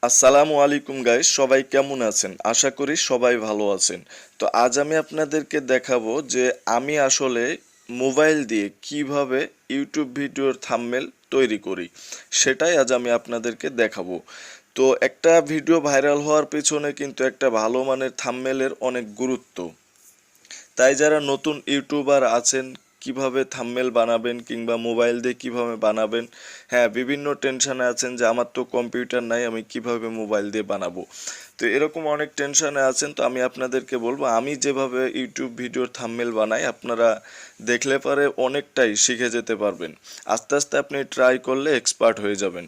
আসসালামু আলাইকুম গাইস, সবাই কেমন আছেন? আশা করি সবাই ভালো আছেন। তো আজ আমি আপনাদেরকে দেখাবো যে আমি আসলে মোবাইল দিয়ে কিভাবে ইউটিউব ভিডিওর থাম্বনেল তৈরি করি, সেটাই আজ আমি আপনাদেরকে দেখাবো। তো একটা ভিডিও ভাইরাল হওয়ার পেছনে কিন্তু একটা ভালো মানের থাম্বনেলের অনেক গুরুত্ব। তাই যারা নতুন ইউটিউবার আছেন, কিভাবে থাম্বনেল বানাবেন কিংবা মোবাইল দিয়ে কিভাবে বানাবেন, হ্যাঁ, বিভিন্ন টেনশনে আছেন যে আমার তো কম্পিউটার নাই, আমি কিভাবে মোবাইল দিয়ে বানাবো। তো এরকম অনেক টেনশনে আছেন। তো আমি আপনাদেরকে বলবো, আমি যেভাবে ইউটিউব ভিডিওর থাম্বনেল বানাই, আপনারা দেখলে পরে অনেকটাই শিখে যেতে পারবেন। আস্তে আস্তে আপনি ট্রাই করলে এক্সপার্ট হয়ে যাবেন।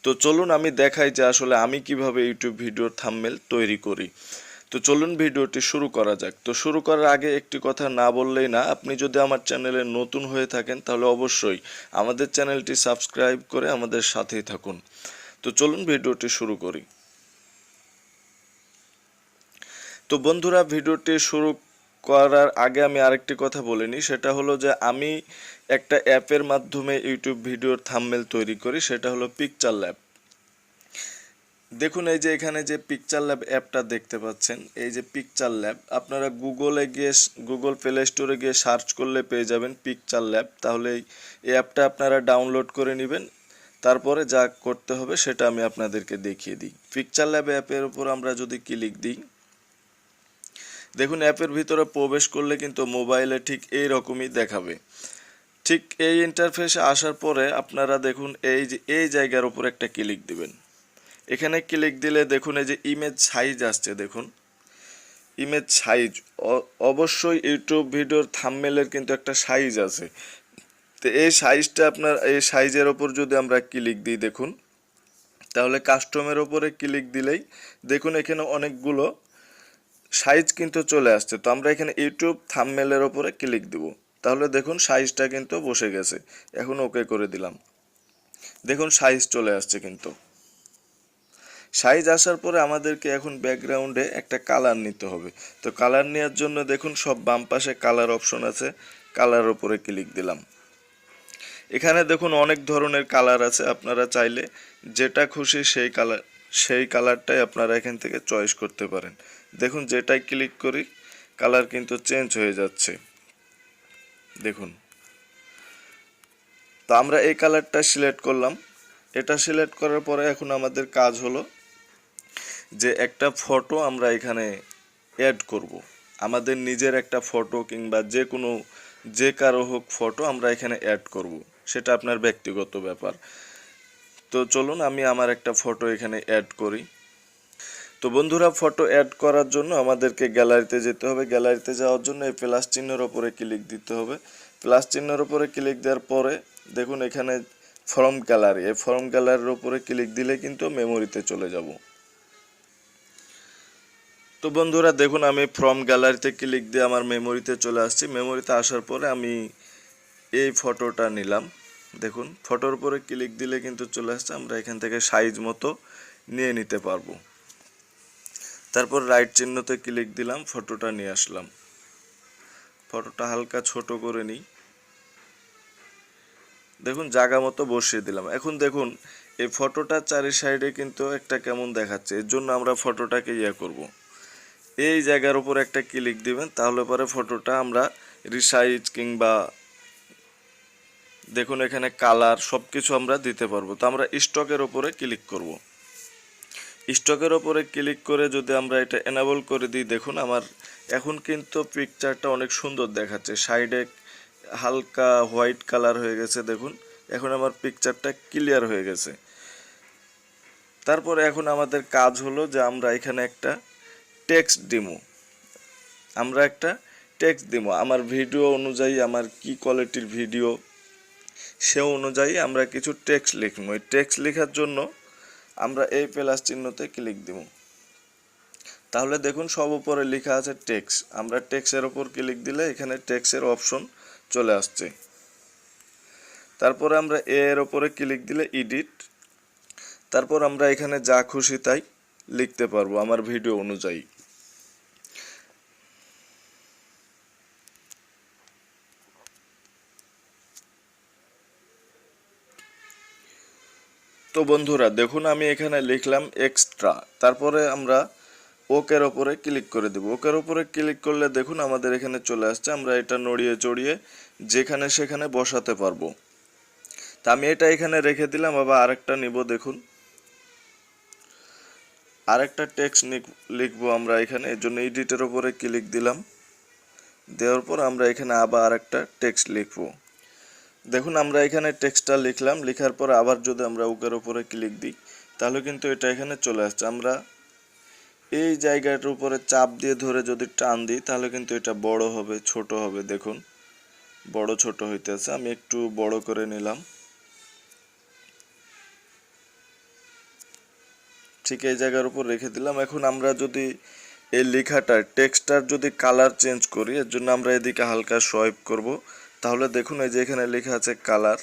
তো চলুন আমি দেখাই যে আসলে আমি কিভাবে ইউটিউব ভিডিওর থাম্বনেল তৈরি করি। তো চলুন ভিডিওটি শুরু করা যাক। তো শুরু করার আগে একটি কথা না বললেই না, আপনি যদি আমার চ্যানেলে নতুন হয়ে থাকেন তাহলে অবশ্যই আমাদের চ্যানেলটি সাবস্ক্রাইব করে আমাদের সাথেই থাকুন। তো চলুন ভিডিওটি শুরু করি। তো বন্ধুরা, ভিডিওটি শুরু করার আগে আমি আরেকটি কথা বলে নিই, সেটা হলো যে আমি একটা অ্যাপের মাধ্যমে ইউটিউব ভিডিওর থাম্বনেল তৈরি করি, সেটা হলো পিকচার ল্যাব। দেখুন, এই যে এখানে যে পিকচার ল্যাব অ্যাপটা দেখতে পাচ্ছেন, এই যে পিকচার ল্যাব, আপনারা গুগলে গিয়ে গুগল প্লে স্টোরে গিয়ে সার্চ করলে পেয়ে যাবেন পিকচার ল্যাব। তাহলে এই অ্যাপটা আপনারা ডাউনলোড করে নেবেন। তারপরে যা করতে হবে সেটা আমি আপনাদেরকে দেখিয়ে দিই। পিকচার ল্যাব অ্যাপের উপর আমরা যদি ক্লিক দিই, দেখুন অ্যাপের ভিতরে প্রবেশ করলে কিন্তু মোবাইলে ঠিক এই রকমই দেখাবে। ঠিক এই ইন্টারফেসে আসার পরে আপনারা দেখুন এই যে এই জায়গার উপর একটা ক্লিক দিবেন। এখানে ক্লিক দিলে দেখুন এই যে ইমেজ সাইজ আসছে, দেখুন ইমেজ সাইজ। অবশ্যই ইউটিউব ভিডিওর থাম্বনেলের কিন্তু একটা সাইজ আছে। তো এই সাইজটা আপনার এই সাইজের ওপর যদি আমরা ক্লিক দিই, দেখুন তাহলে কাস্টমের ওপরে ক্লিক দিলেই দেখুন এখানে অনেকগুলো সাইজ কিন্তু চলে আসছে। তো আমরা এখানে ইউটিউব থাম্বনেলের ওপরে ক্লিক দিব, তাহলে দেখুন সাইজটা কিন্তু বসে গেছে। এখন ওকে করে দিলাম, দেখুন সাইজ চলে আসছে কিন্তু। সাইজ আসার পরে আমাদেরকে এখন ব্যাকগ্রাউন্ডে একটা কালার নিতে হবে। তো কালার নেওয়ার জন্য দেখুন সব বাম পাশে কালার অপশন আছে, কালার উপরে ক্লিক দিলাম। এখানে দেখুন অনেক ধরনের কালার আছে, আপনারা চাইলে যেটা খুশি সেই কালারটাই আপনারা এখান থেকে চয়েস করতে পারেন। দেখুন যেটাই ক্লিক করি কালার কিন্তু চেঞ্জ হয়ে যাচ্ছে, দেখুন। তো আমরা এই কালারটা সিলেক্ট করলাম। এটা সিলেক্ট করার পরে এখন আমাদের কাজ হলো যে একটা ফটো আমরা এখানে অ্যাড করব। আমাদের নিজের একটা ফটো কিংবা যে কারো হোক ফটো আমরা এখানে অ্যাড করব, সেটা আপনার ব্যক্তিগত ব্যাপার। তো চলুন আমি আমার একটা ফটো এখানে অ্যাড করি। তো বন্ধুরা, ফটো অ্যাড করার জন্য আমাদেরকে গ্যালারিতে যেতে হবে। গ্যালারিতে যাওয়ার জন্য এই প্লাস চিহ্নের ওপরে ক্লিক দিতে হবে। প্লাস চিহ্নের ওপরে ক্লিক দেওয়ার পরে দেখুন এখানে ফর্ম গ্যালারি, এই ফর্ম গ্যালারির ওপরে ক্লিক দিলে কিন্তু মেমোরিতে চলে যাব। তো বন্ধুরা দেখুন আমি ফ্রম গ্যালারিতে ক্লিক দিয়ে আমার মেমোরিতে চলে আসছি। মেমোরিতে আসার পরে আমি এই ফটোটা নিলাম। দেখুন ফটোর উপরে ক্লিক দিলে কিন্তু চলে আসছে, আমরা এখান থেকে সাইজ মতো নিয়ে নিতে পারবো। তারপর রাইট চিহ্নতে ক্লিক দিলাম, ফটোটা নিয়ে আসলাম। ফটোটা হালকা ছোট করে নিই, দেখুন জায়গা মতো বসিয়ে দিলাম। এখন দেখুন এই ফটোটা চারি সাইডে কিন্তু একটা কেমন দেখাচ্ছে, এর জন্য আমরা ফটোটাকে করব, এই জায়গার উপর একটা ক্লিক দিবেন। তাহলে পরে ফটোটা আমরা রিসাইজ কিংবা দেখুন এখানে কালার সব কিছু আমরা দিতে পারবো। তো আমরা স্টকের ওপরে ক্লিক করব। স্টকের ওপরে ক্লিক করে যদি আমরা এটা এনাবল করে দিই, দেখুন আমার এখন কিন্তু পিকচারটা অনেক সুন্দর দেখাচ্ছে। সাইডে হালকা হোয়াইট কালার হয়ে গেছে, দেখুন এখন আমার পিকচারটা ক্লিয়ার হয়ে গেছে। তারপরে এখন আমাদের কাজ হলো যে আমরা এখানে একটা টেক্সট দিমু। আমরা একটা টেক্সট দিব আমার ভিডিও অনুযায়ী, আমার কি কোয়ালিটির ভিডিও সে অনুযায়ী আমরা কিছু টেক্সট লিখব। এই টেক্সট লেখার জন্য আমরা এই প্লাস চিহ্নতে ক্লিক দিব। তাহলে দেখুন সব উপরে লেখা আছে টেক্সট। আমরা টেক্সটের ওপর ক্লিক দিলে এখানে টেক্সটের অপশন চলে আসছে। তারপরে আমরা এর ওপরে ক্লিক দিলে এডিট। তারপর আমরা এখানে যা খুশি তাই লিখতে পারবো আমার ভিডিও অনুযায়ী। তো বন্ধুরা দেখুন আমি এখানে লিখলাম এক্সট্রা, তারপরে আমরা ওকের ওপরে ক্লিক করে দেব। ওকের ওপরে ক্লিক করলে দেখুন আমাদের এখানে চলে আসছে, আমরা এটা নড়িয়ে চড়িয়ে যেখানে সেখানে বসাতে পারবো। তা আমি এটা এখানে রেখে দিলাম, আবার আরেকটা নিব। দেখুন আরেকটা টেক্সট লিখবো আমরা এখানে, এর জন্য এডিটের ওপরে ক্লিক দিলাম। দেওয়ার পর আমরা এখানে আবার আরেকটা টেক্সট লিখবো। দেখুন আমরা এখানে টেক্সটটা লিখলাম, লেখার পর আবার যদি আমরা ওকের উপরে ক্লিক দিই তাহলে কিন্তু এটা এখানে চলে আসছে। আমরা এই জায়গাটার উপরে চাপ দিয়ে ধরে যদি টান দিই তাহলে কিন্তু এটা বড় হবে, ছোট হবে। দেখুন বড় ছোট হইতেছে, আমি একটু বড় করে নিলাম। ঠিক এই জায়গার উপর রেখে দিলাম। এখন আমরা যদি এই লেখাটার টেক্সটার যদি কালার চেঞ্জ করি, এর জন্য আমরা এদিকে হালকা সোয়াইপ করব। তাহলে দেখুন এই যে এখানে লেখা আছে কালার,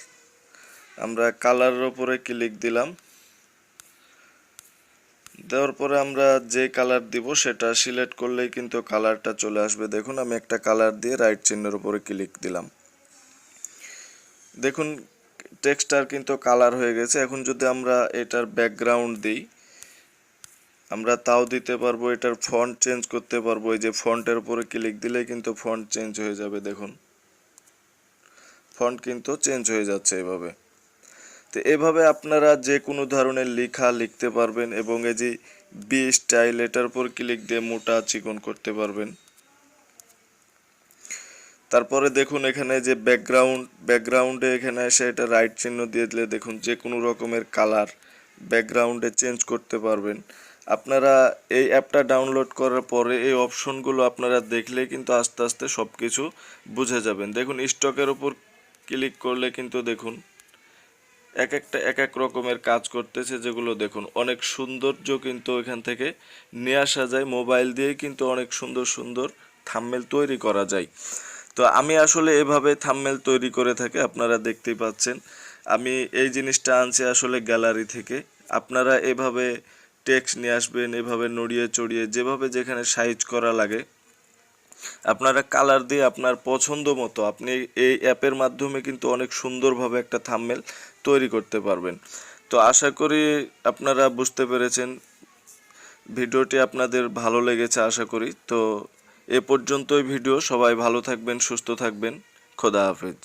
আমরা কালারের উপরে ক্লিক দিলাম। দেওয়ার পরে আমরা যে কালার দিব সেটা সিলেক্ট করলেই কিন্তু কালারটা চলে আসবে। দেখুন আমি একটা কালার দিয়ে রাইট চিহ্নের উপরে ক্লিক দিলাম। দেখুন টেক্সটার কিন্তু কালার হয়ে গেছে। এখন যদি আমরা এটার ব্যাকগ্রাউন্ড দিই আমরা তাও দিতে পারবো, এটার ফন্ট চেঞ্জ করতে পারবো। এই যে ফন্টের উপরে ক্লিক দিলে কিন্তু ফন্ট চেঞ্জ হয়ে যাবে। দেখুন ফন্ট কিন্তু চেঞ্জ হয়ে যাচ্ছে এভাবে। তো এভাবে আপনারা যে কোনো ধরনের লেখা লিখতে পারবেন এবং এই যে বি স্টাইল এটার উপর ক্লিক দিয়ে মোটা চিকন করতে পারবেন। তারপরে দেখুন এখানে যে ব্যাকগ্রাউন্ডে এখানে এসে এটা রাইট চিহ্ন দিয়ে দিলে দেখুন যে কোনো রকমের কালার ব্যাকগ্রাউন্ডে চেঞ্জ করতে পারবেন। আপনারা এই অ্যাপটা ডাউনলোড করার পরে এই অপশনগুলো আপনারা দেখলে কিন্তু আস্তে আস্তে সব কিছু বুঝে যাবেন। দেখুন স্টকের উপর ক্লিক করলে কিন্তু দেখুন এক এক রকমের কাজ করতেছে, যেগুলো দেখুন অনেক সৌন্দর্য কিন্তু এখান থেকে নিয়ে আসা যায়। মোবাইল দিয়ে কিন্তু অনেক সুন্দর সুন্দর থাম্বনেল তৈরি করা যায়। তো আমি আসলে এভাবে থাম্বনেল তৈরি করে থাকি, আপনারা দেখতেই পাচ্ছেন। আমি এই জিনিসটা আনছি আসলে গ্যালারি থেকে। আপনারা এভাবে টেক্সট নিয়ে আসবেন, এভাবে নড়িয়ে চড়িয়ে যেভাবে যেখানে সাইজ করা লাগে আপনারা কালার দিয়ে আপনার পছন্দ মতো আপনি এই অ্যাপের মাধ্যমে কিন্তু অনেক সুন্দরভাবে একটা থাম্বনেল তৈরি করতে পারবেন। তো আশা করি আপনারা বুঝতে পেরেছেন, ভিডিওটি আপনাদের ভালো লেগেছে আশা করি। তো এ পর্যন্তই ভিডিও, সবাই ভালো থাকবেন, সুস্থ থাকবেন, খোদা হাফেজ।